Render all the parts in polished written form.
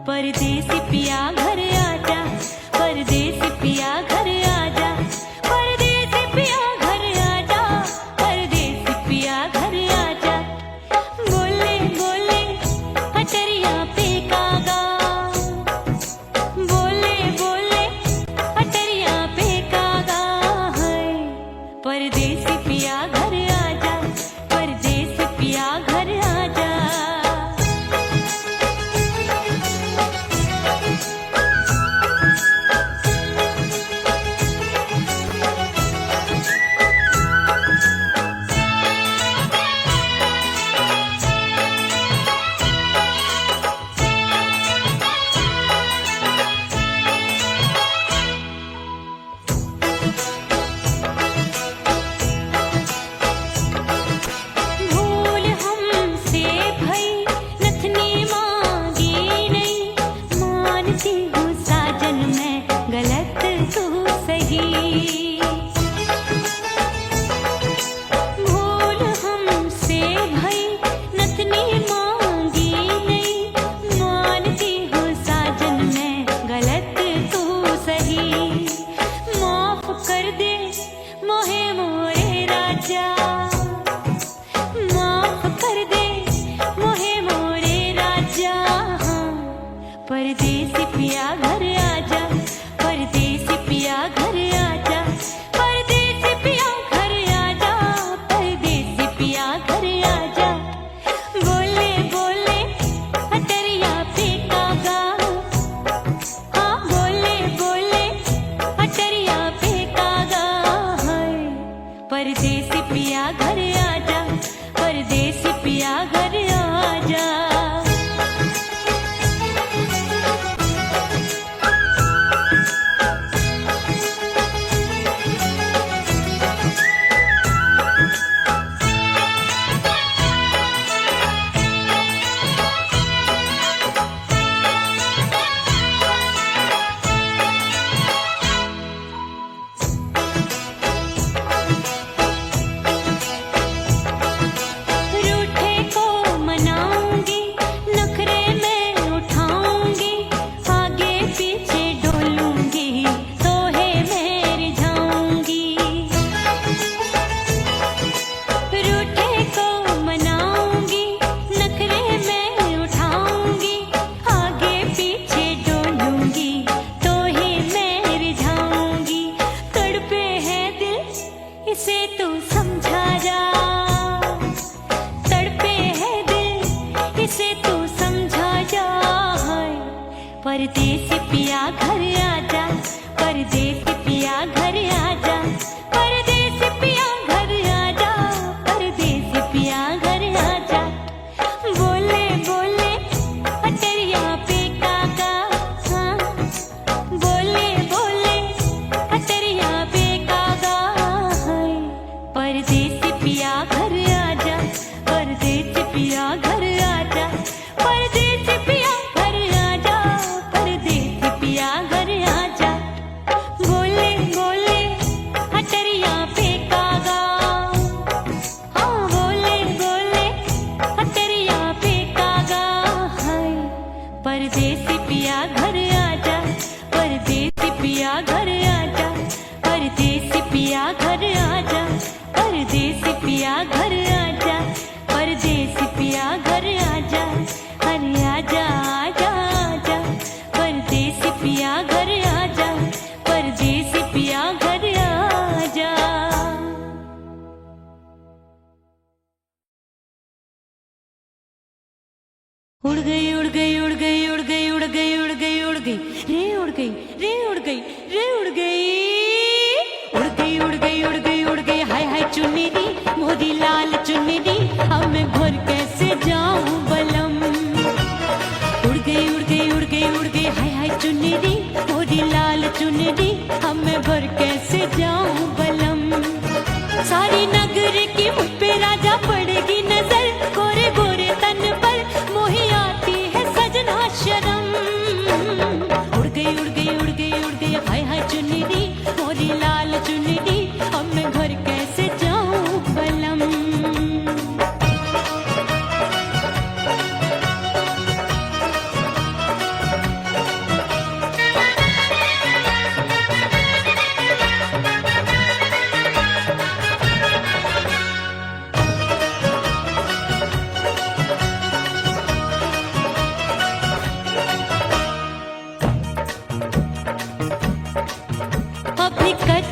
परदेसी पिया घर आजा, परदेसी पिया घर आजा, परदेसी पिया घर आजा, परदेसी पिया घर आजा। बोले बोले अटरिया पे कागा, बोले बोले अटरिया पे कागा है। परदेसी पिया घर आजा, परदेसी पिया घर आजा। भूल हमसे भई नथनी मांगी नहीं, मानती हूँ साजन मैं गलत तू सही। भूल हमसे भई नथनी मांगी नहीं, मानती हूँ साजन मैं गलत तू सही। माफ कर दे मोहे मोरे राजा, माफ कर दे मोहे मोरे राजा। परदेसी पिया घर आजा, परदेसी पिया घर आजा, परदेसी पिया घर आजा, परदेसी पिया घर आजा। बोले बोले अटरिया पे कागा, हाँ बोले बोले अटरिया पे कागा है। परदेसी पिया घर आजा, परदेसी पिया घर आजा। रूठे को मनाऊंगी, नखरे में उठाऊंगी, आगे पीछे डोलूंगी, तोहे में रिझाऊंगी। रूठे को मनाऊंगी, नखरे में उठाऊंगी, आगे पीछे डोलूंगी, तोहे में रिझाऊंगी। तड़पे है दिल इसे तू समझा जा, तड़पे है दिल इसे तू समझा जा। परदेसी पिया घर आजा, परदेसी पिया घर आजा, परदेसी पिया घर आजा, परदेसी पिया घर आजा। बोले बोले अटरिया पे कागा, हाँ बोले बोले अटरिया पे कागा है। परदेसी पिया घर आजा, परदेसी पिया घर आजा, परदेसी पिया घर आजा, परदेसी पिया घर आजा। बोले बोले अटरिया पे कागा, हाँ बोले बोले अटरिया पे कागा है। परदेसी पिया घर आजा, परदेसी पिया घर आजा, परदेसी पिया घर आजा, परदेसी पिया घर आजा, परदेसी पिया घर आजा। अरे आजा आजा आजा, परदेसी पिया घर आजा, परदेसी पिया घर आजा। उड़ गई उड़ गई उड़ गई उड़ गई उड़ गई उड़ गई उड़ गई रे उड़ गई रे उड़ गई रे उड़ गई उड़ गई उड़ गई उड़ गई उड़ गई। हाय हाय चुन्नी मोदी लाल चुन्नी, अब मैं घर कैसे जाऊं बलम। उड़ गई उड़ गई उड़ गई उड़ गई हाय हाय चुन्नी मोदी लाल चुन्नी, अब मैं घर कैसे जाऊं बलम। सारी नगरी की मुझ पे राजा पड़ेगी नजर, गोरे गोरे तन पर मोही आती है सजना शर्म। उड़ गई उड़ गई उड़ गई उड़ गई हाय हाय चुन्नी मोरी लाल चुन्नी, अब मैं घर कैसे जाऊं बलम।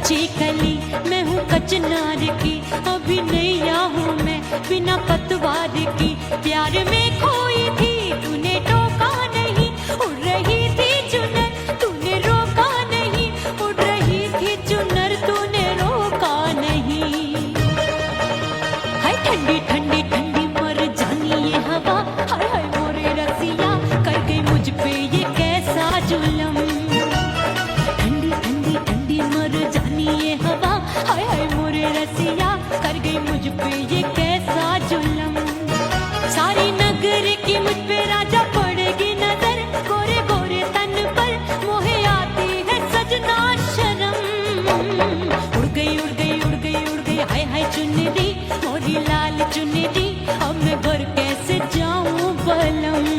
कच्ची कली मैं हूँ कचनार की, अभी नैया हूँ मैं बिना पतवार की। प्यार में खोई थी तूने टोका नहीं, उड़ रही थी चुनर तूने रोका नहीं, उड़ रही थी चुनर तूने रोका नहीं। हाय ठंडी ठंडी ठंडी मर जानी ये हवा, हाय हाय मोरे रसिया कर गई मुझ पे ये कैसा जुल्म। ठंडी ठंडी ठंडी मर जानी ये हवा, हाय हाय मोरे रसिया कर गई मुझ पे ये कैसा जुल्म। सारी नगर की मुझ पे राजा पड़ेगी नजर, गोरे गोरे तन पर मोहे आती है सजना शर्म। उड़ गई उड़ गई उड़ गई उड़ गई हाय हाय चुनरी मोरी लाल चुनरी, अब मैं घर कैसे जाऊं बलम।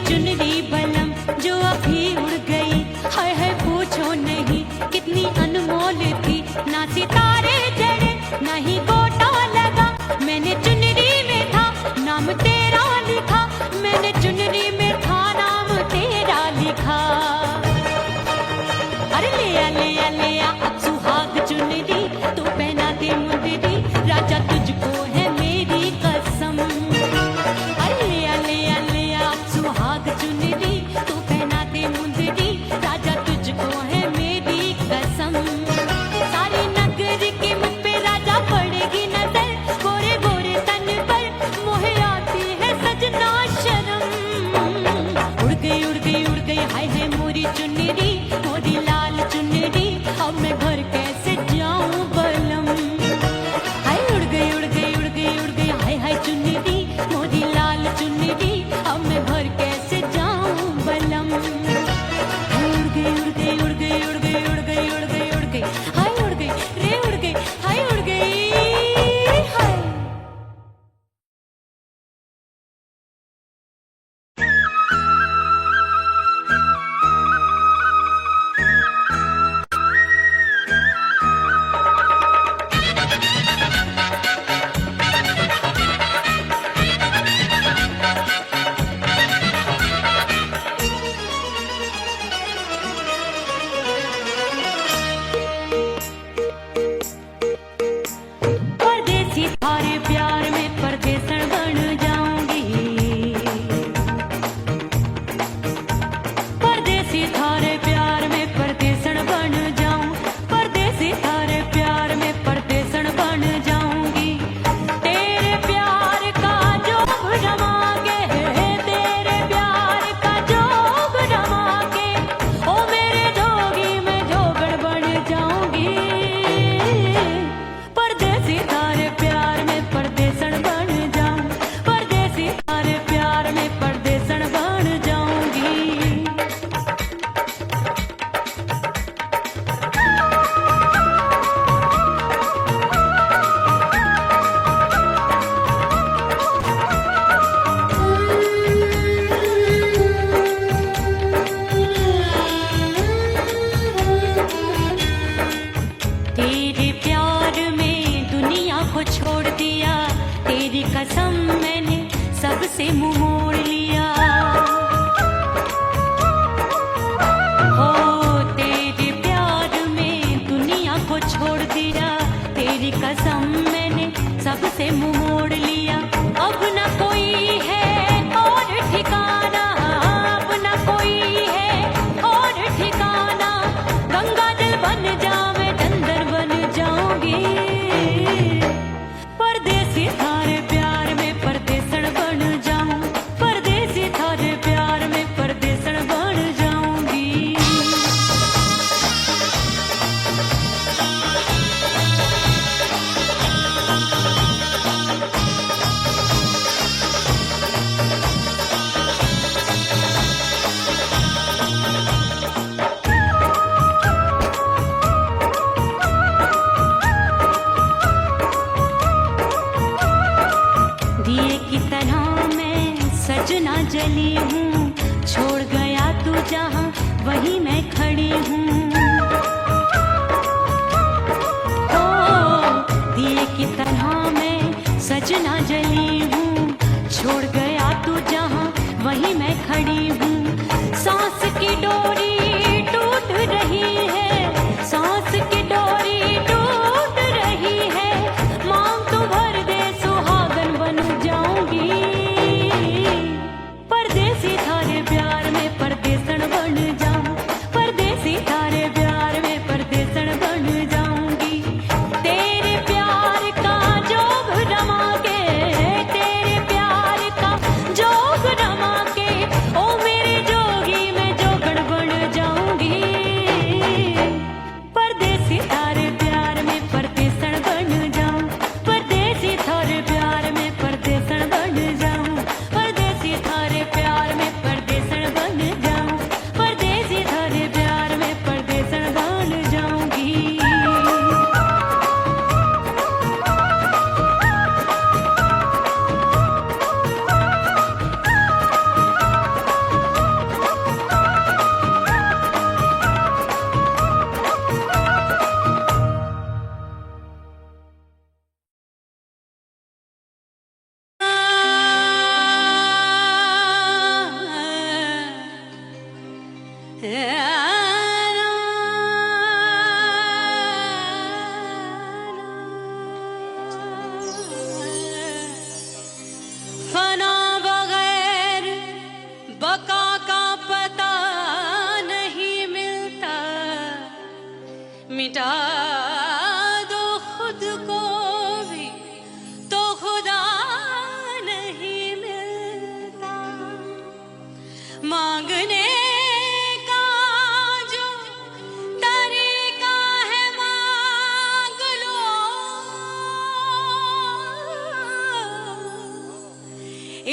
चुनरी बलम जो अभी उड़ गई, हाय हाय पूछो नहीं कितनी अनमोल थी। ना सितारे जड़े ना ही गोटा लगा, मैंने चुनरी में था नाम तेरा लिखा, मैंने चुनरी में था नाम तेरा लिखा। अरे ले आ ले आ ले आ अब सुहाग चुनरी तू पहना दे मुंदरी, राजा तुझको है मेरी कसम। अरे ले आ ले आ ले आ अब सुहाग चुनरी तू पहना दे मुंदरी, राजा तुझको है मेरी कसम। सारी नगर की मुझ पे राजा पड़ेगी नजर, गोरे गोरे तन पर मोहे आती है सजना शर्म। उड़ गई उड़ गई उड़ गई हाय हाय मोरी चुनरी मोरी लाल चुनरी, अब मैं घर कैसे जाऊं बलम। हाय उड़ गई उड़ गई उड़ गई उड़ गई हाय हाय चुनरी मोरी लाल चुनरी, अब मैं घर कैसे जाऊं बलम। हाय उड़ गई उड़ गई उड़ गई उड़ गई उड़ गई उड़ गई उड़ गई हाय उड़ गई रे उड़ गई हाय उड़ गई हाय। परदेसी थारे प्यार में परदेसन बन जाऊंगी, परदेसी थारे प्यार में परदेसन बन जाऊं, परदेसी थारे प्यार में परदेसन बन जाऊंगी। तेरे प्यार का जोग जमा के, तेरे प्यार का जोग जमा के, ओ मेरे जोगी मैं जोगड़ बन जाऊंगी। परदेसी थारे प्यार में परदेसन बन जाऊं, परदेसी थारे प्यार में परदेसन बन जाऊंगी। तेरे प्यार में दुनिया को छोड़ दिया, तेरी कसम मैंने सबसे मुंह मोड़ लिया। हो तेरे प्यार में दुनिया को छोड़ दिया, तेरी कसम मैंने सबसे मुंह मोड़ लिया। अब न कोई है और ठिकाना, अब न कोई है और ठिकाना, गंगा जल बन जावे डंगर बन जाऊंगी। परदेसी थारे प्यार में परदेसन बन जाऊं, परदेसी मिटा दो खुद को भी तो खुदा नहीं मिलता। मांगने का जो तरीका है मांग लो,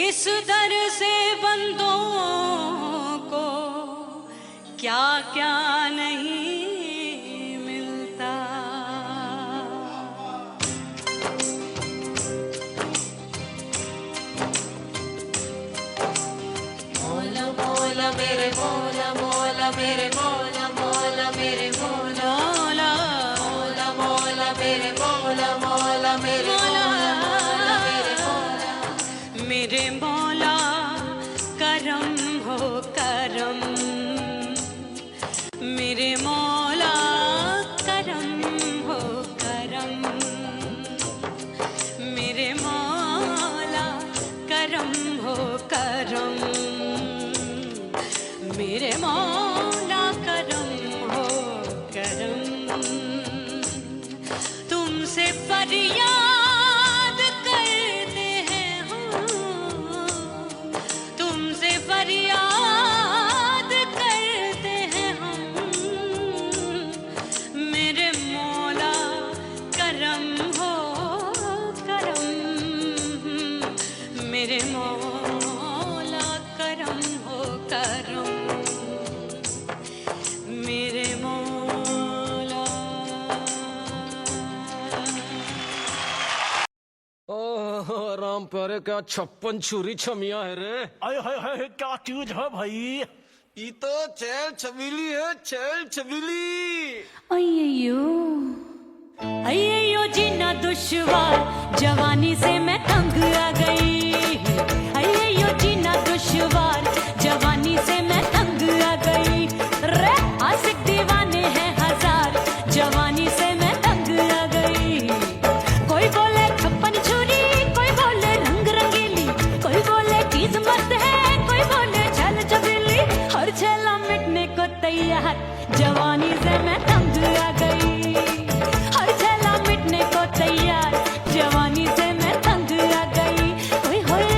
इस दर से बंदों को क्या क्या नहीं मिलता। मौला मौला मेरे मौला मौला मेरे मौला मौला मेरे मौला मौला मौला मेरे मौला मौला मेरे मौला मेरे मौला मेरे मौला करम हो करम, मेरे मौला करम हो करम, मेरे मौला करम हो करम, मेरे मौला करम हो करम। तुमसे फरियाद करते हैं हम, तुमसे फरियाद करते हैं हम, मेरे मौला करम हो करम, मेरे मौला करम हो करम, मेरे मौला। ओह राम प्यारे, क्या 56 छुरी छमिया है रे। आय हाय हाय, क्या चीज है भाई? ये तो चैल छबीली है, चैल छबीली। अय्यो अय्यो जीना दुश्वार, जवानी से मैं तंग आ गई। अय्यो जीना दुश्वार, जवानी से मैं तंग आ गई। रे आशिक दीवाने हैं हजार, जवानी से मैं तंग आ गई। कोई बोले 56 छुरी, कोई बोले रंग रंगीली, कोई बोले चीज मस्त है, कोई बोले छल छबीली। हर छेला मिटने को तैयार, जवानी से मैं तंग आ गई। हर छेला मिटने को तैयार, जवानी से मैं तंग आ गई। ओए होए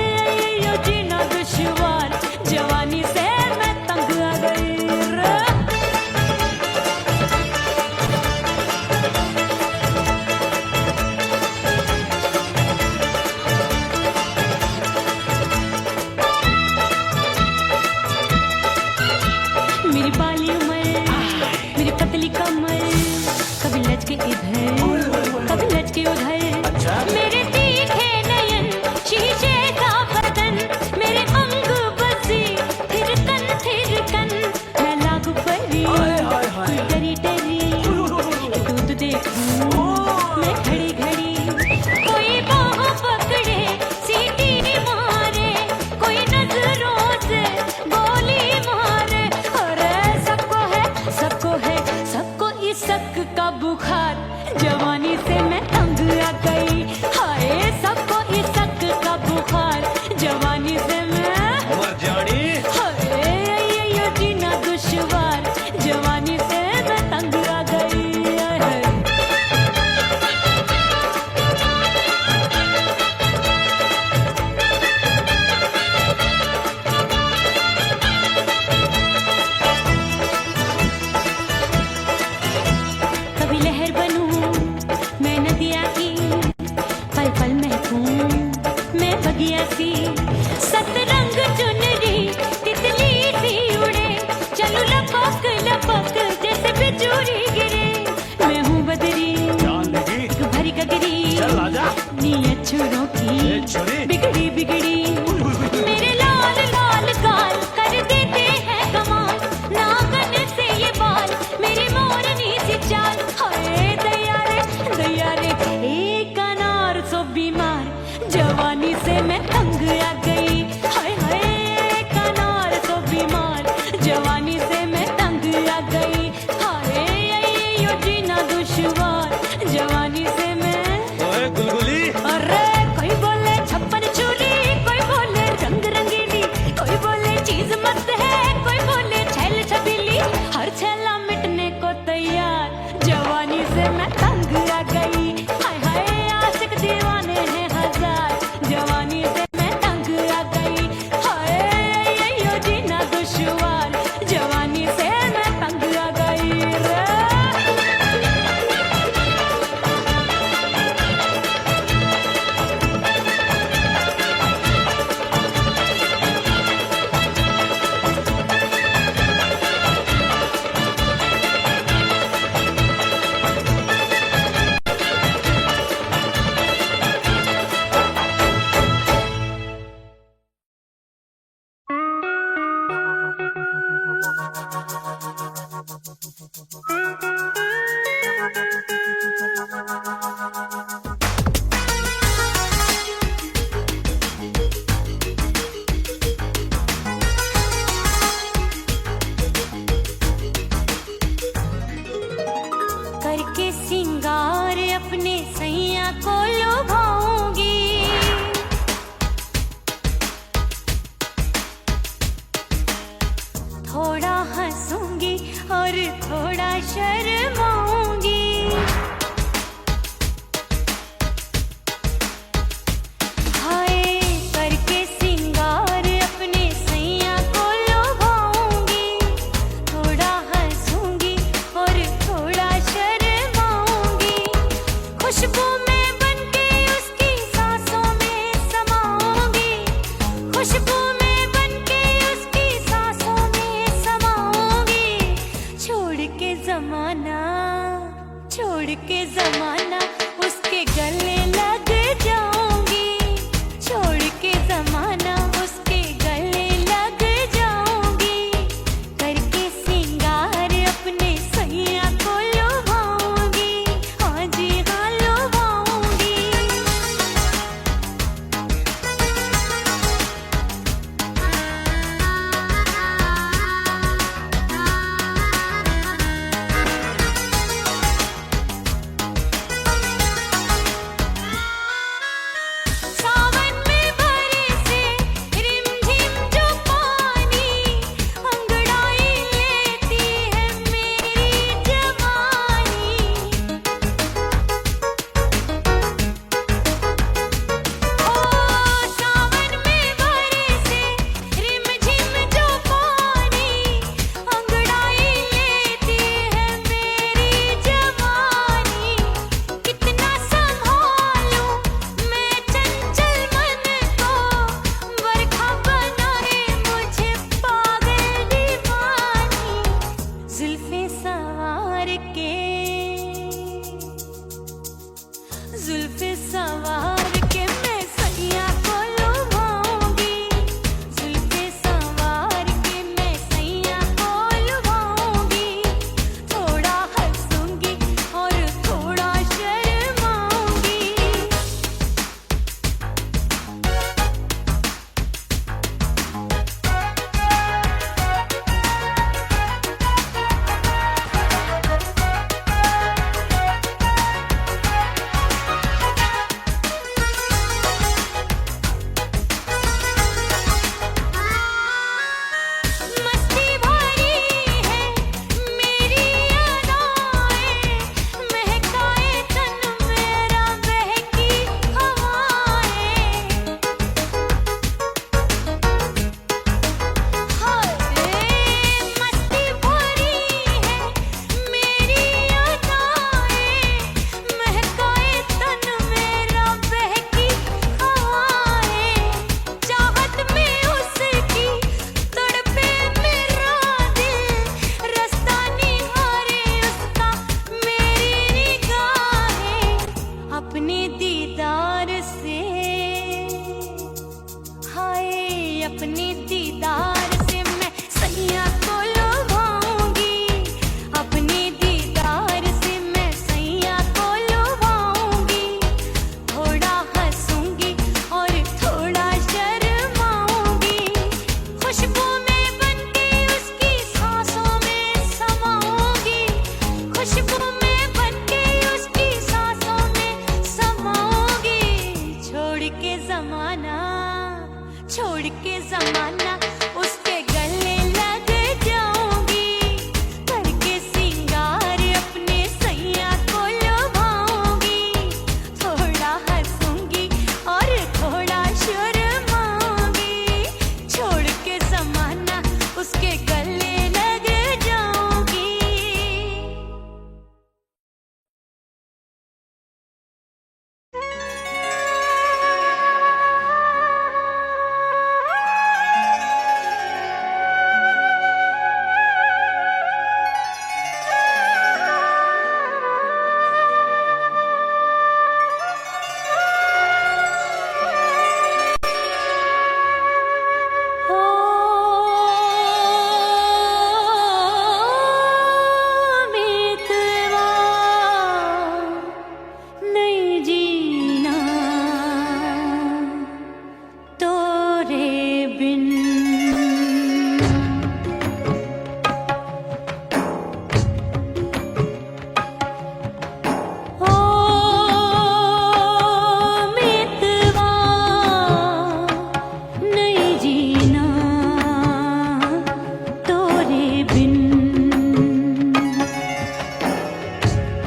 यो जीना दुश्वार, जवानी से मैं तंग आ गई। मेरी बाली उमर, मेरी पतली कमर, कभी लचके इधर कभी लचके उधर। मेरे तीखे नयन, शीशे का बदन, मेरे अंग बसी थिरकन, मैं लागू परी कोई डरी डरी। दूध देखूं मैं घड़ी घड़ी, कोई बाह पकड़े सीटी मारे, कोई नजरों से गोली मारे। अरे सबको है सबको इस शक का बुखार, जवानी से मैं तंग आ गई। हाय सबको इस शक का बुखार, जवानी से मैं मर जानी। हाय ये जीना दुश्वार, जवानी से मैं तंग आ गई। कभी लहर बनूं मैं नदिया की, पल पल महकूं मैं बगिया सी। सतरंग चुनरी तितली सी उड़े, चलूं लपक लपक जैसे बिजुरी गिरे। मैं हूँ बदरी जान लगी, भरी गगरी, चल आजा। नीयत छुरों की छुरी बिगड़ी बिगड़ी। मेरे लाल लाल गाल कर देते हैं कमाल, नागन से ये बाल मेरी मोरनी सी चाल। हाय दैया रे एक अनार सो बीमार, जवानी से मैं तंग आ गई। हाय हाय एक अनार सो बीमार, जवानी से मैं तंग आ गई। हाय यो जीना दुश्वार, जवानी से मैं। ओए गुलगुली, अरे कोई बोले 56 छुरी, कोई बोले रंग रंगीली, कोई बोले चीज मस्त है, कोई बोले छैल छबीली। हर छेला मिटने को तैयार, जवानी से मैं तंग आ गई। हाय हाय आशिक दीवाने हैं हजार, जवानी से मैं तंग आ गई। हाय यो जीना दुश्वार, जवानी से मैं तंग आ गई रे। करके सिंगार अपने सैया को लुभाऊंगी, थोड़ा हंसूंगी और थोड़ा शर्माऊंगी। हाय करके सिंगार अपने सैया को लुभाऊंगी, थोड़ा हंसूंगी और थोड़ा शर्माऊंगी। खुशबू में बनके उसकी सांसों में समाऊंगी, खुशबू में बनके उसकी सांसों में समाऊंगी। छोड़ के जमाना उसके गले लग जाऊंगी, छोड़ के जमाना उसके गले लग जाऊंगी। करके सिंगार अपने सैया को लुभाऊंगी, हाँ जी हाँ लुभाऊंगी।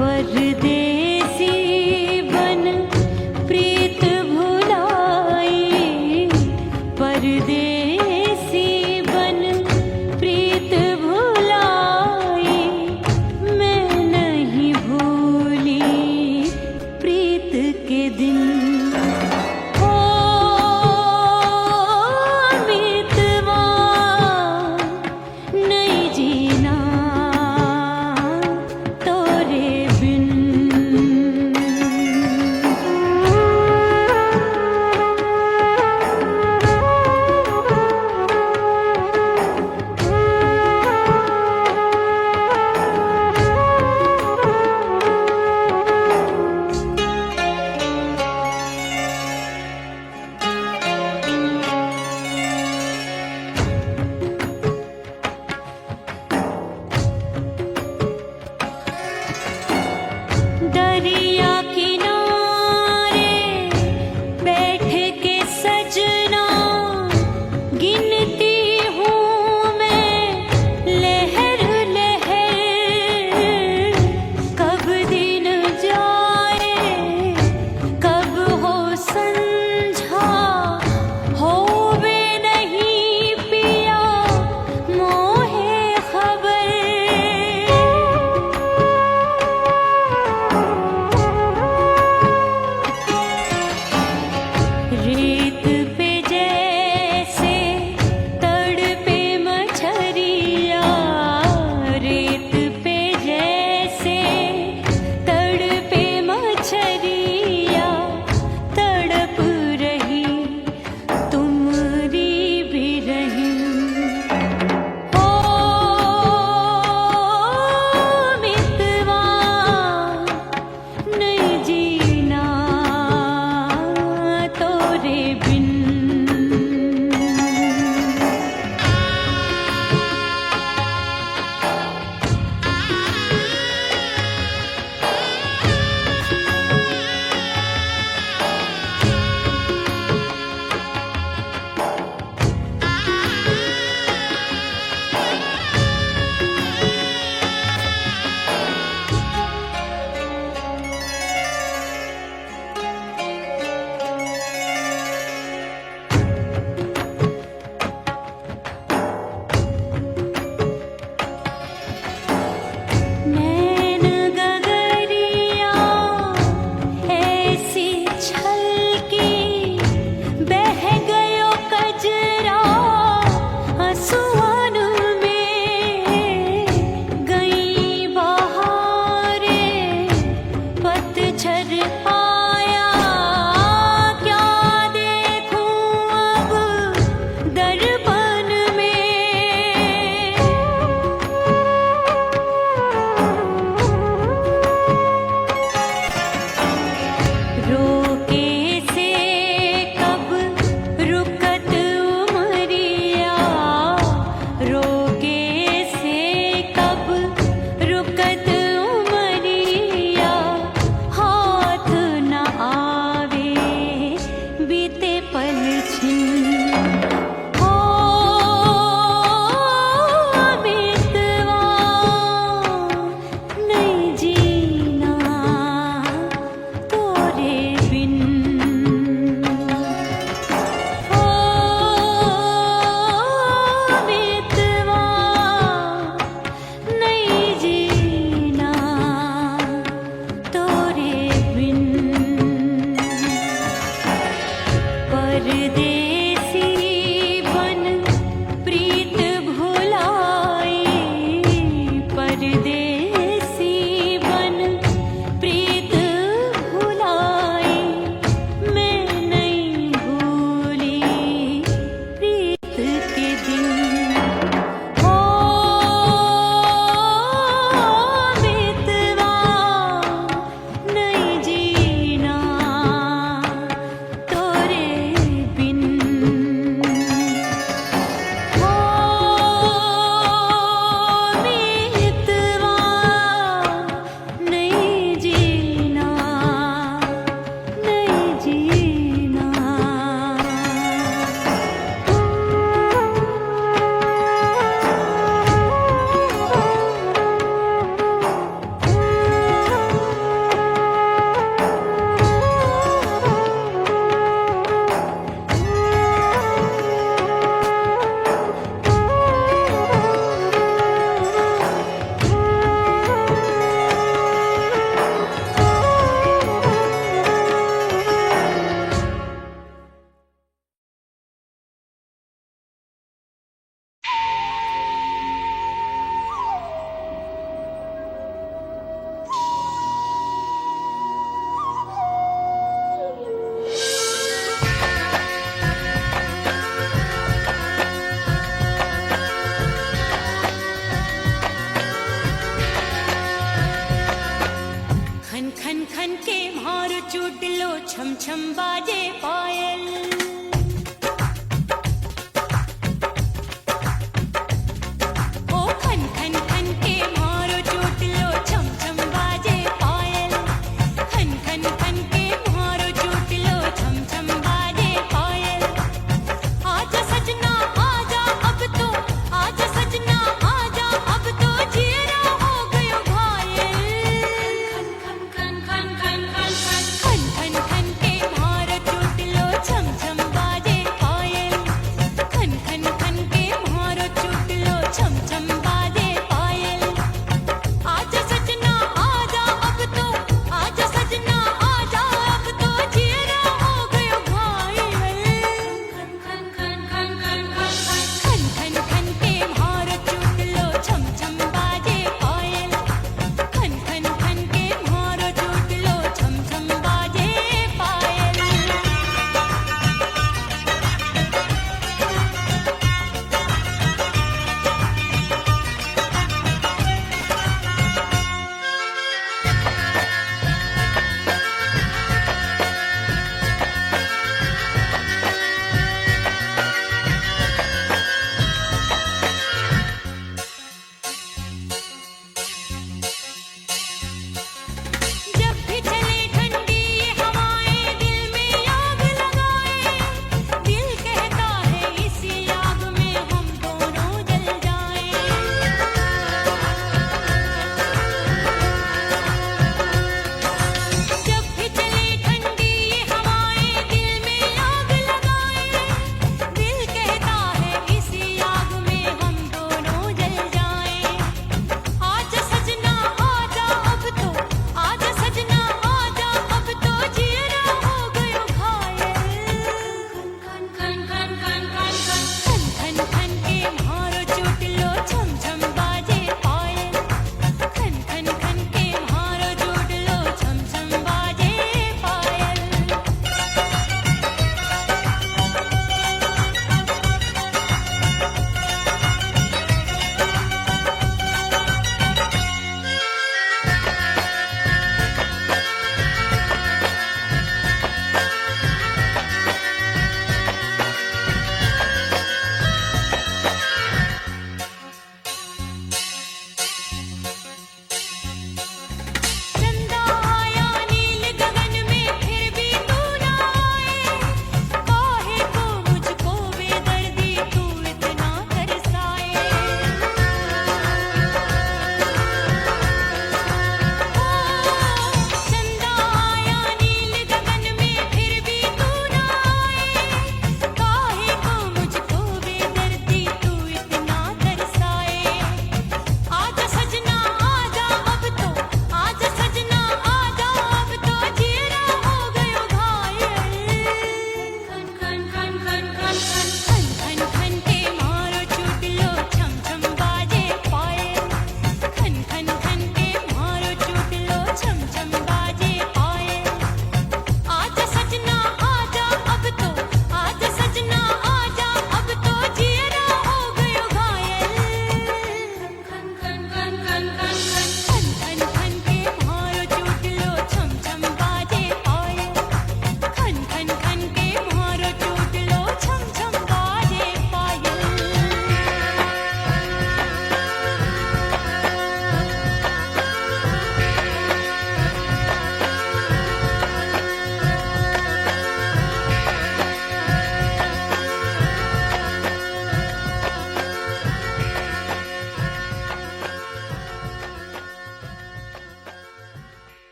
परदेसी बन प्रीत भुलाई, परदेसी बन प्रीत भुलाई, मैं नहीं भूली प्रीत के दिन। ओ मीतवा नहीं जीना तोरे बिन। दरिया किनारे बैठ के सजना गिनती हूँ मैं लहर लहर, कब दिन जाए कब हो संझा, होवे नहीं पिया मोहे खबर। खन खन के मारो चूट लो छम छम बाजे पायल ओ खन खन खन के मारो चूट लो छम छम बाजे पायल खन खन खन के मारो चूट लो छम छम बाजे पायल आजा सजना आजा अब तो आजा सजना आजा अब तो जीरा हो गयो घायल खन खन खन खन खन खन खन खन खन के मारो चूट लो छम छम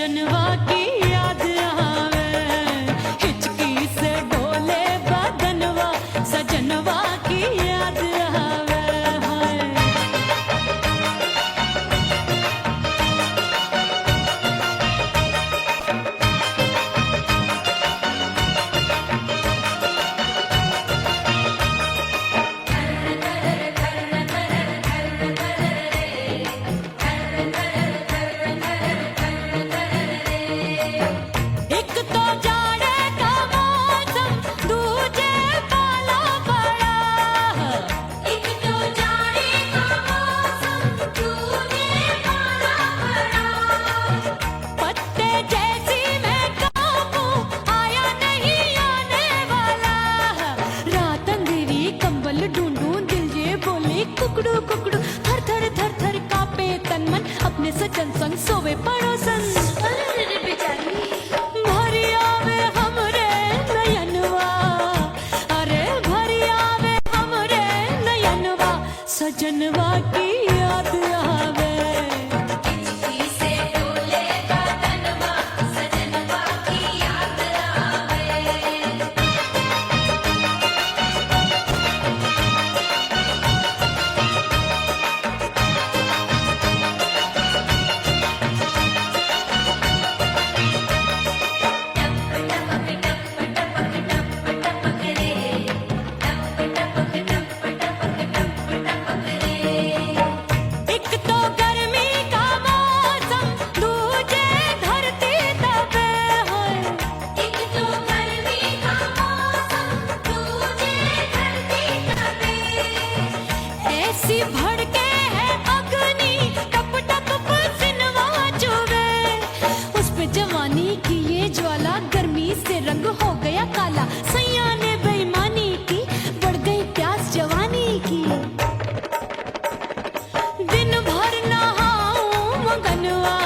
सजनवा की याद आवे, हिचकी से डोले बदनवा, सजनवा की याद आवे हाय। एक तो जाड़े का मौसम, दूजे पाला पड़ा। एक तो जाड़े का मौसम, दूजे पाला पड़ा। पत्ते जैसी मैं कांपूं, आया नहीं आने वाला। रात अंधेरी कंबल ढूंढूं, दिल ये बोले कुकड़ू कुकड़ू। थर थर थर थर कांपे तन मन, अपने सजन संग सोवे पड़ोसन। भरी आवे हमरे नयनवा, अरे भरी आवे हमरे नयनवा, सजनवा की याद आवे। हिचकी से डोले बदनवा, सजनवा की याद आवे। एक तो गर्मी का मौसम, दूजे धरती तपे है। एक तो गर्मी का मौसम, दूजे धरती तपे। ऐसी भड़के है अग्नि, टप टप पसीनवा चुभे। उस पे जवानी की ये ज्वाला, गर्मी से रंग हो गया काला। सैया ने बेईमानी की, बढ़ गई प्यास जवानी की। दिन भर नहाऊं आंगनवा,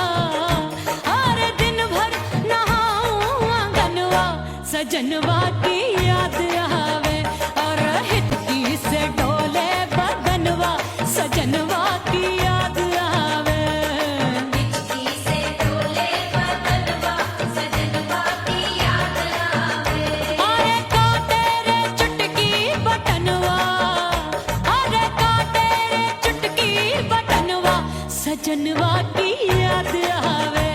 अरे दिन भर नहाऊं आंगनवा, सजनवा की याद आवे। और हिचकी से डोले बदनवा, सजनवा की याद आवे। हिचकी से डोले बदनवा, सजनवा की याद आवे। अरे का तेरे चुटकी बटनवा, अरे का तेरे चुटकी बटनवा, सजनवा की याद आवे।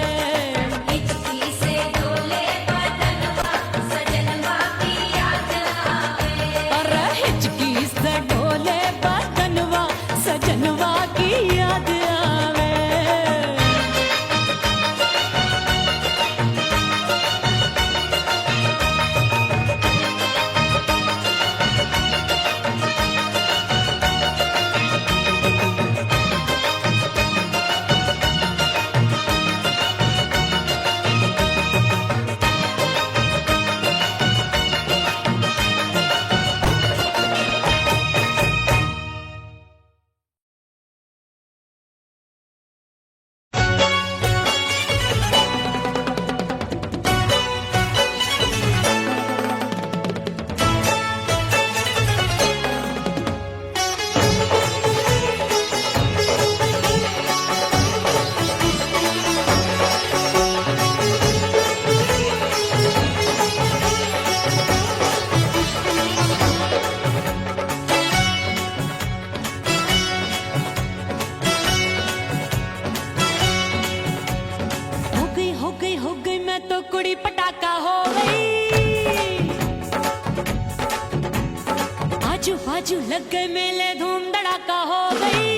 हिचकी से डोले बदनवा, सजनवा की याद आवे। अरे हिचकी से डोले बदनवा, सजनवा की याद आवे। कुड़ी पटाका हो गई। आजू बाजू लग गए मेले, धूम धड़ाका हो गई।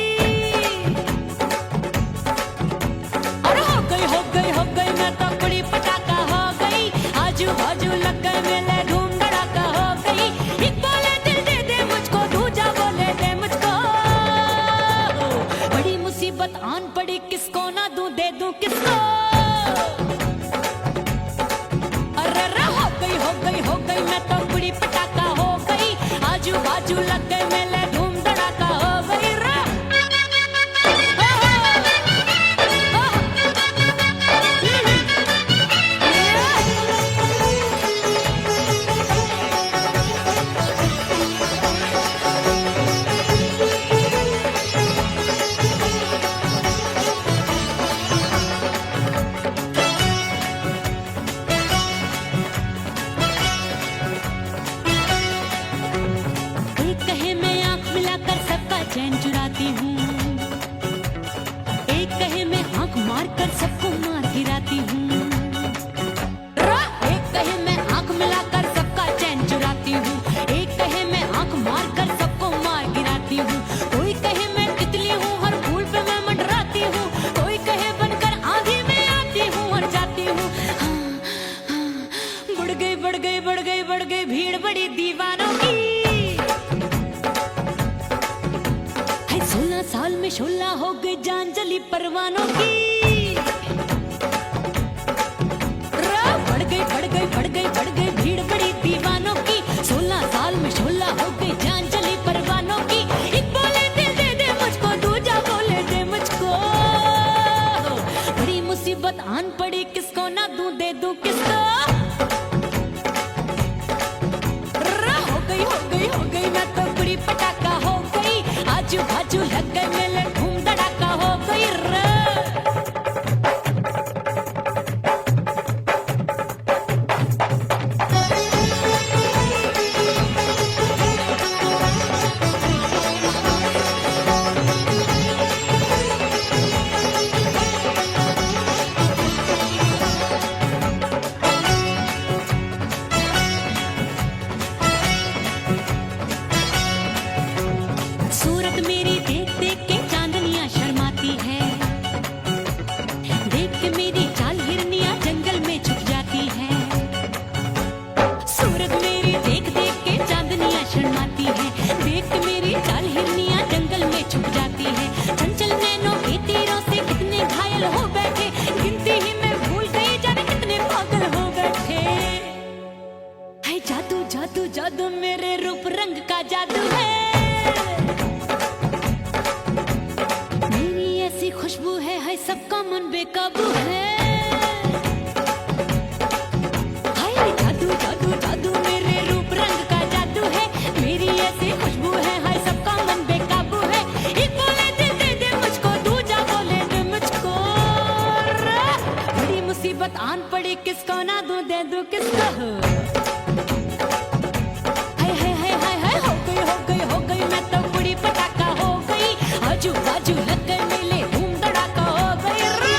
और हो गई मैं तो कुड़ी पटाका हो गई। आजू बाजू लग गए मेले, धूम धड़ाका हो गई। एक बोले दिल दे दे मुझको, दूजा बोले दे मुझको। बड़ी मुसीबत आन पड़ी, किसको ना दूं दे दूं किसको। हो गई मैं तो कुड़ी पटाका हो गई। आजू बाजू लग गए मेले, धूम धड़ाका सबका चैन चुराती हूँ। एक कहे मैं आंख मार कर सबको मार गिराती हूँ। एक कहे मैं आंख मिलाकर सबका चैन चुराती हूँ। एक कहे मैं आंख मार कर सबको मार गिराती हूँ। कोई कहे मैं तितली हूँ, हर फूल पे मैं मंडराती हूँ। कोई कहे बनकर आंधी में आती हूँ और जाती हूँ। हाँ, हाँ, बढ़ गई बढ़ गई बढ़ गई बढ़ गई भीड़ बड़ी दीवानों की। 16 साल में शोला हो गई जान जली परवानों की। बढ़ गई बढ़ गई बढ़ गई बढ़ गई भीड़ बड़ी दीवानों की। 16 साल में शोला हो गई जान जली परवानों की। एक बोले दिल दे दे मुझको, दूजा बोले दे मुझको। बड़ी मुसीबत आन पड़ी, किसको ना दूं दे दूं किसको। हो गई मैं तो बड़ी पटाखा हो गई। आजू बाजू लग गए मेले, धूम धड़ाका हो गई रे। सूरत मेरी देख देख के चांदनियां शर्माती है। देख के मेरी चाल हिरनियां जंगल में छुप जाती है। सूरत मेरी देख देख के चांदनियां शर्माती है। देख के मेरी चाल हिरनियां जंगल में छुप जाती है। चंचल नैनों के तीरों से कितने घायल हो बैठे, गिनती ही मैं भूल गई जाने कितने पागल हो बैठे। है जादू जादू जादू मेरे रूप रंग का जादू है। ऐसी खुशबू है सबका मन बेकाबू है। हाय जादू जादू जादू मेरे रूप रंग का जादू है। मेरी ऐसी खुशबू है, हाय सबका मन बेकाबू है। एक बोले दिल दे दे मुझको, दूजा बोले दे मुझको। बड़ी मुसीबत आन पड़ी, किसको ना दूं दे दूं किसको। हाय हाय हाय हाय हाय हो गई मैं तो बड़ी पटाखा हो गई। आजू बाजू लग गए मेले, धूम धड़ाका हो गई रे।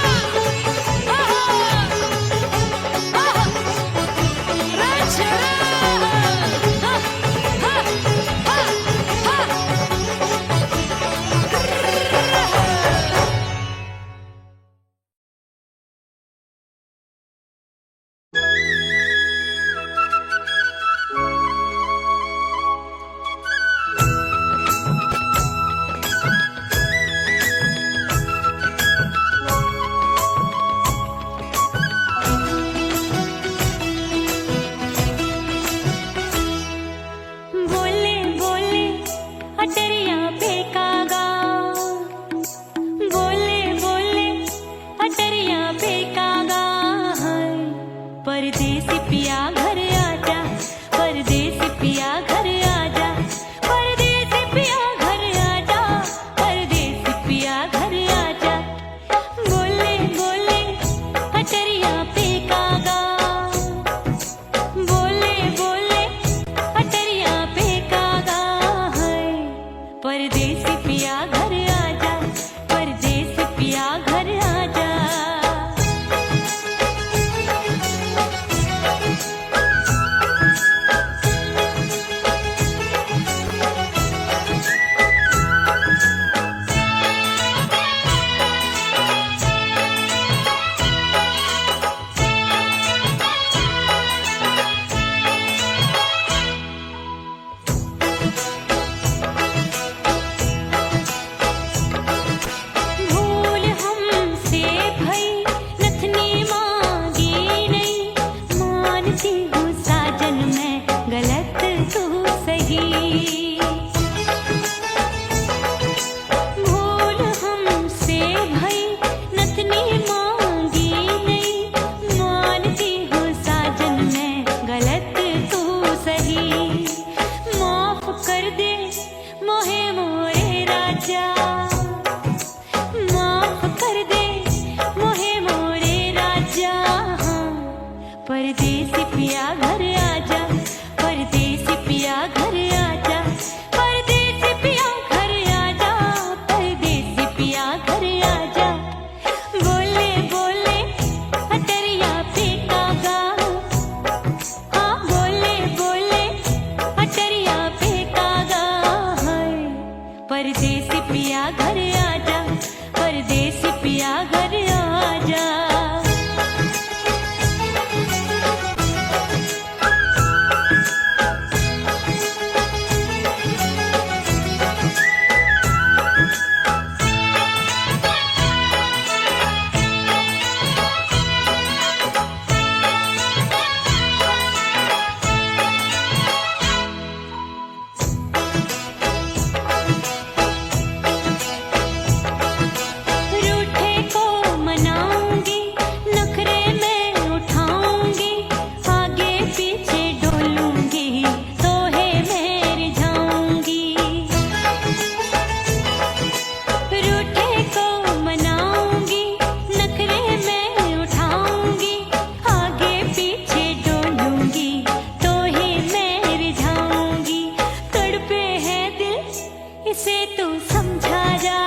इसे तू समझा जा,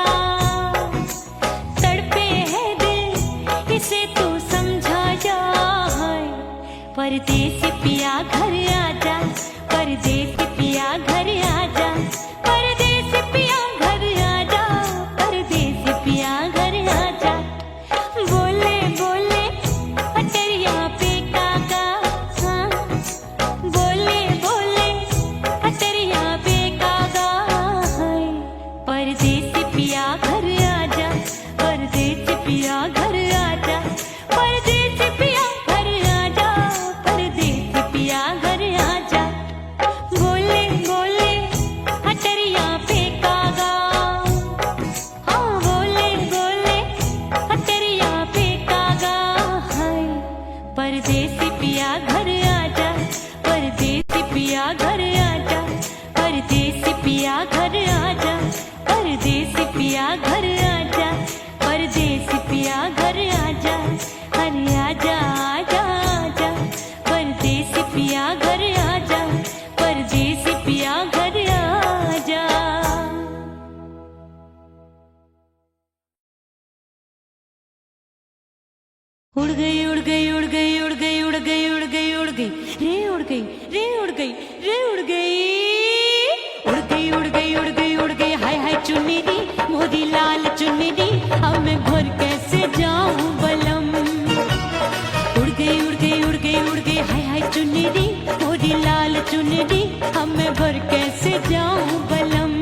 तड़पे है दिल इसे तू समझा जा। हाय परदेसी पिया घर आजा, परदेसी पिया घर आजा, परदेसी पिया घर आजा, परदेसी पिया घर आजा। बोले बोले अटरिया पे काका, हाँ बोले बोले अटरिया पे काका। हाय परदेसी पिया घर आजा, परदेसी पिया घर आजा, परदेसी पिया घर आजा, परदेसी पिया घर आजा। बोले बोले अटरिया पे कागा, हाँ बोले बोले अटरिया पे कागा। हाय परदेसी पिया घर आजा, परदेसी पिया घर आजा, परदेसी पिया घर आजा, परदेसी पिया घर आजा, परदेसी पिया घर आजा। अरे आजा आजा आजा, परदेसी पिया घर आजा, परदेसी पिया घर आजा। उड़ गई उड़ गई उड़ गई उड़ गई उड़ गई उड़ गई उड़ गई रे उड़ गई रे उड़ गई रे उड़ गई उड़ गई उड़ गई उड़ गई उड़ गई। हाय हाय चुन्नी दी मोदी लाल चुन्नी दी, अब मैं घर कैसे जाऊं बलम। उड़ गई उड़ गई उड़ गई उड़ गई हाय हाय चुन्नी दी मोदी लाल चुन्नी दी, अब मैं घर कैसे जाऊं बलम।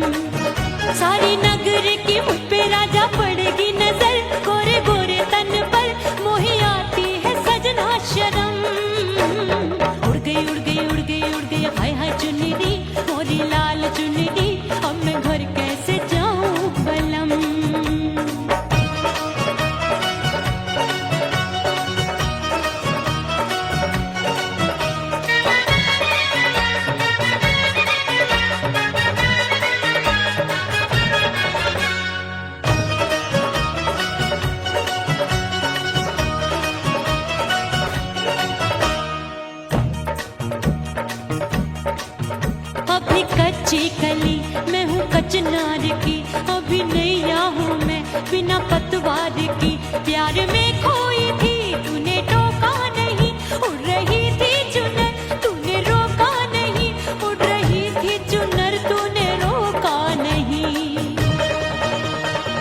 सारी नगर की मुझ पे राजा पड़ेगी नजर, गोरे गोरे तन पर मोही आती है सजना शर्म। उड़ गई उड़ गई उड़ गई उड़ गई हाय हाय चुन्नी दी मोदी लाल चुन्नी दी, अब मैं घर कैसे जाऊं बलम। अभी कच्ची कली मैं हूँ कचनार की, अभी नैया हूँ मैं बिना पतवार की। प्यार में खोई थी तूने टोका नहीं, उड़ रही थी चुनर तूने रोका नहीं, उड़ रही थी चुनर तूने रोका नहीं।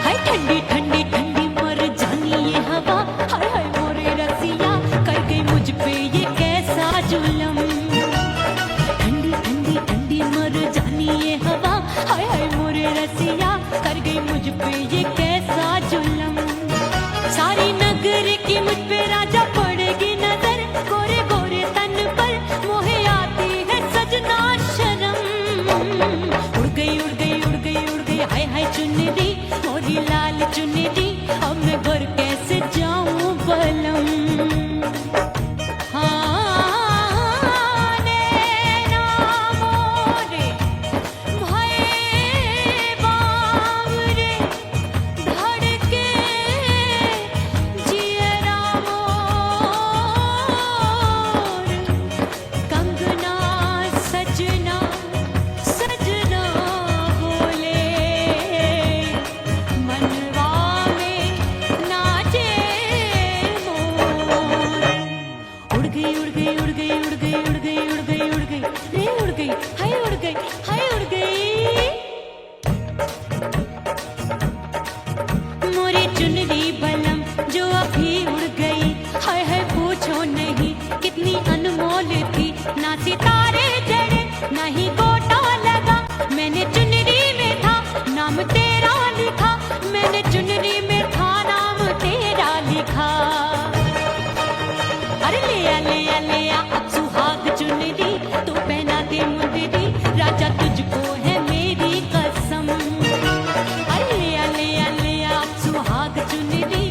हाय ठंडी ठंडी ठंडी मर जानी ये हवा, हाय हाय मोरे रसिया कर गई मुझ पे ये कैसा जुलम। ठंडी ठंडी ठंडी मर जानी ये हवा, हाय हाय मोरे रसिया कर गई मुझ पे ये कैसा जुलम। सारी नगर की मुझ पे राजा पड़ेगी नजर, गोरे गोरे तन पर मोहे आती है सजना शर्म। उड़ गई उड़ गई उड़ गई उड़ गई हाय हाय चुन्नी दी मोरी लाल चुन्नी दी, अब मैं घर कैसे जाऊं बलम। चुनरी बलम जो अभी उड़ गई, हाय हाय पूछो नहीं कितनी अनमोल थी। ना सितारे जड़े ना ही गोटा लगा, मैंने चुनरी में था नाम तेरा लिखा, मैंने चुनरी में था नाम तेरा लिखा। अरे ले आ अब सुहाग चुनरी तू पहना दे मुंदरी, राजा तुझको है मेरी कसम। अरे ले आ अब सुहाग चुनरी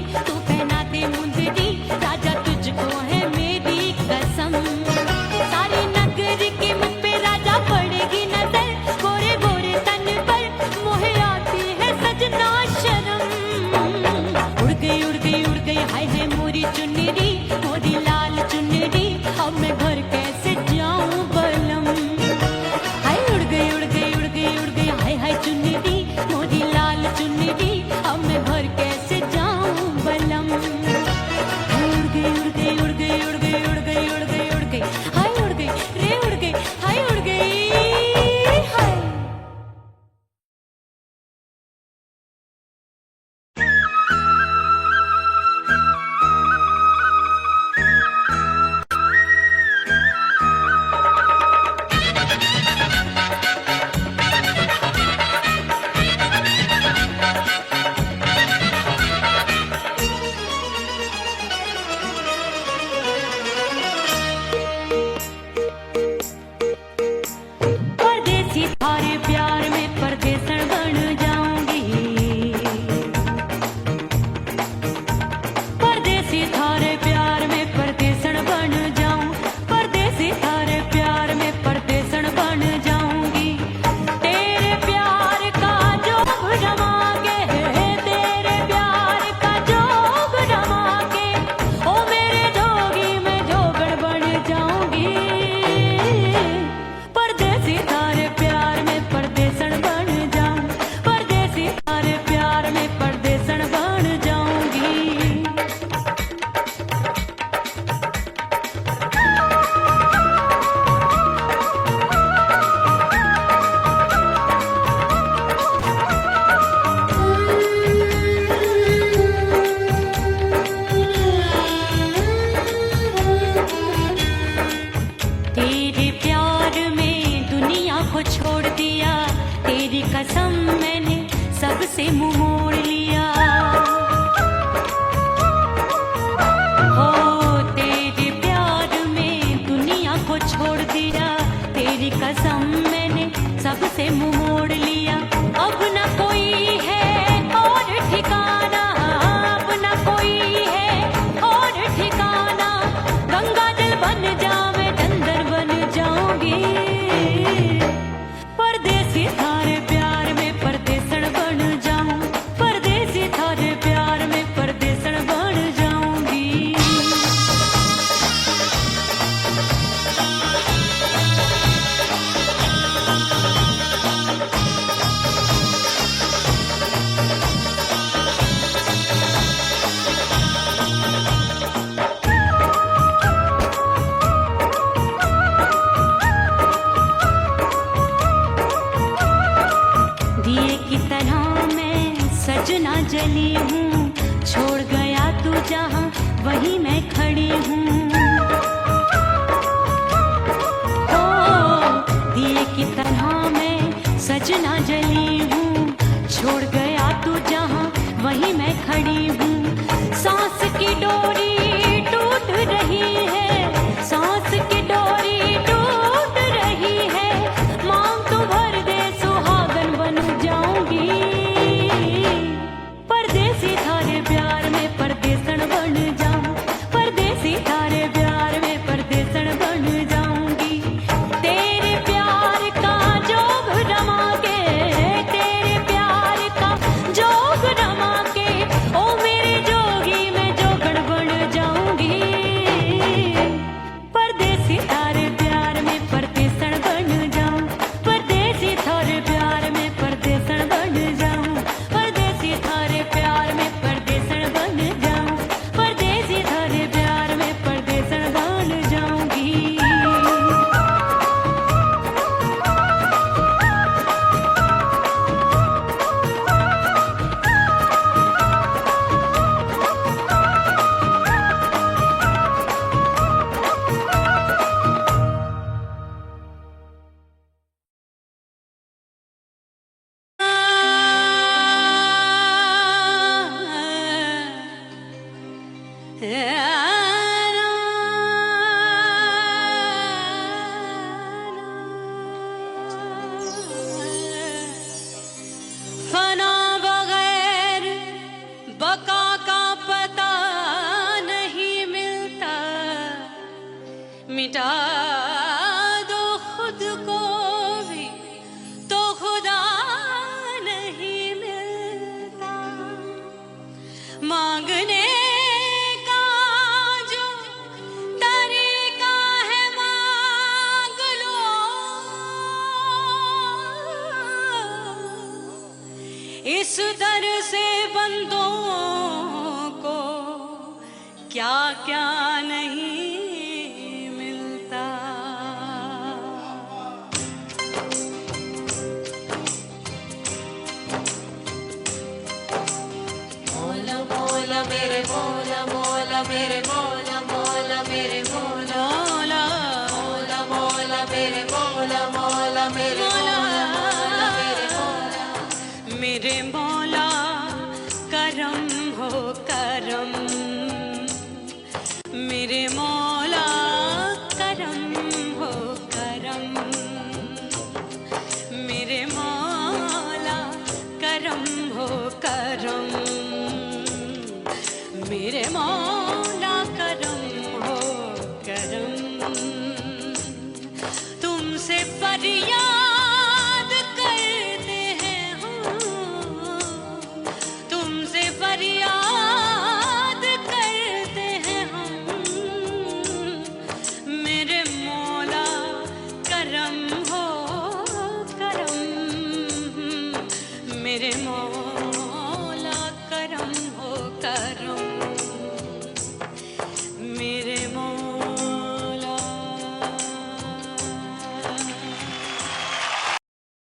तेरी कसम मैंने सबसे मुंह मोड़ लिया। अब न कोई है और ठिकाना, अब न कोई है और ठिकाना। गंगा जल बन जावे चंदन बन जाऊंगी, परदेसी थारे प्यार में परदेसण बन जाऊं, परदेसी थारे प्यार में परदेसण बन जाऊंगी। दिए की तरह मैं सजना जली हूँ, छोड़ गया तू जहाँ वहीं मैं खड़ी हूँ। ओ दिए की तरह मैं सजना जली हूँ, छोड़ गया तू जहाँ वहीं मैं खड़ी हूँ। सांस की डोरी टूट रही है, सांस की डोरी टूट रही है। मांग तू भर दे सुहागन बन जाऊंगी, परदेसी थारे प्यार में परदेसण बन जाऊं, परदेसी थारे प्यार में परदेसण बन जाऊंगी। तेरे प्यार का जोग रमा के, तेरे प्यार का जोग रमा के, ओ मेरे जोगी मैं जोगण बन जाऊंगी, परदेसी थारे प्यार में परदेसण बन जाऊं, परदेसी थारे प्यार में परदेसण बन जाऊं, परदेसी थारे प्यार में परदेसण बन जाऊं, परदेसी थारे प्यार में परदेसण बन जाऊंगी। फना बगैर बका का पता नहीं मिलता, मिटा दो खुद को भी तो खुदा नहीं मिलता। मांगने का जो तरीका है मांग लो, इस दर से बंदों को क्या क्या नहीं मिलता। मौला मौला मेरे मौला मौला मेरे मौला मौला मेरे मौला मौला मौला मेरे मौला मौला मेरे मौला मेरे मौला मेरे मौला करम हो करम, मेरे मौला करम हो करम, मेरे मौला करम हो करम, मेरे मौला करम हो करम। तुमसे फरियाद करते हैं हम, तुमसे फरियाद करते हैं हम, मेरे मौला करम हो करम, मेरे मौला करम हो करम, मेरे मौला।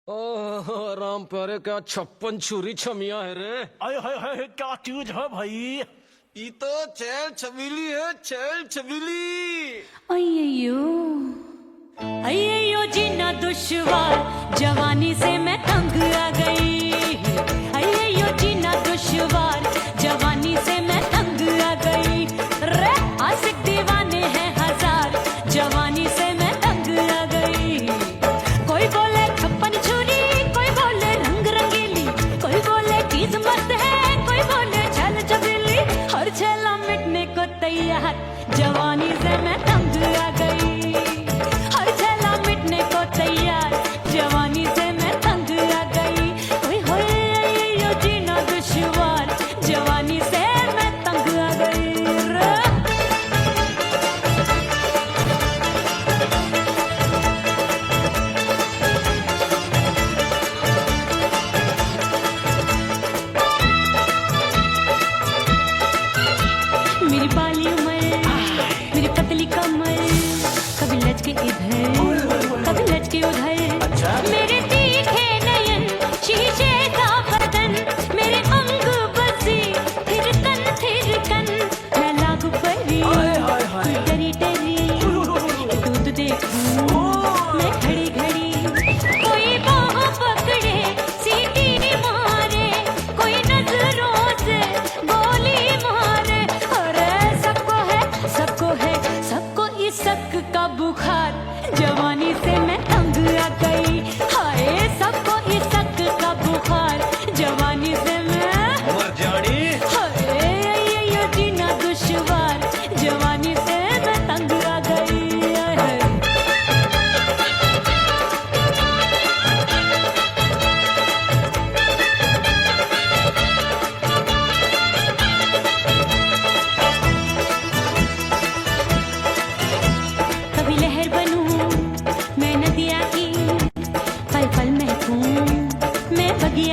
ओह राम प्यारे, क्या 56 छुरी छमिया है रे। अरे हाय हाय क्या चीज है भाई। ये तो चैल छबीली है, चैल छबीली। अय्यो अय्यो जीना दुश्वार, जवानी से मैं तंग आ गई। अय्यो जीना दुश्वार, जवानी से मैं तंग आ गई। रे आशिक दीवाने हैं हजार, जवानी से मैं तंग आ गई।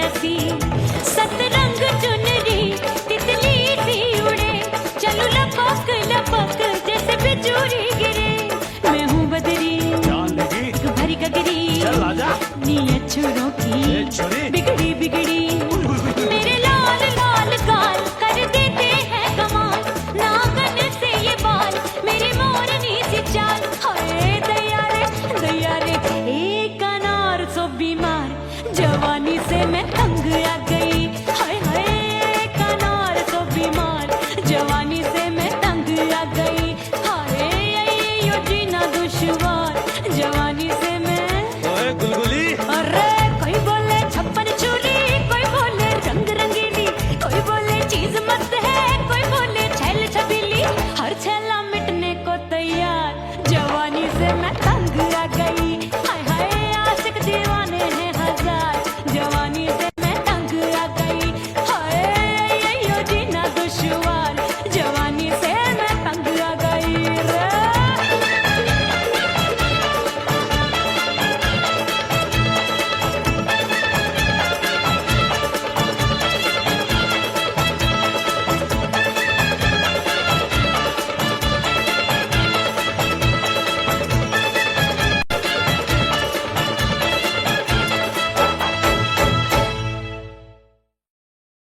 हंसी सतरंग चुनरी तितली सी उड़े चलू लपक लपक जैसे बिजूरी गिरे मैं हूँ बदरी जान लगी भरी गगरी चल आजा नी अच्छों की ए छोरी बिगड़ी बिगड़ी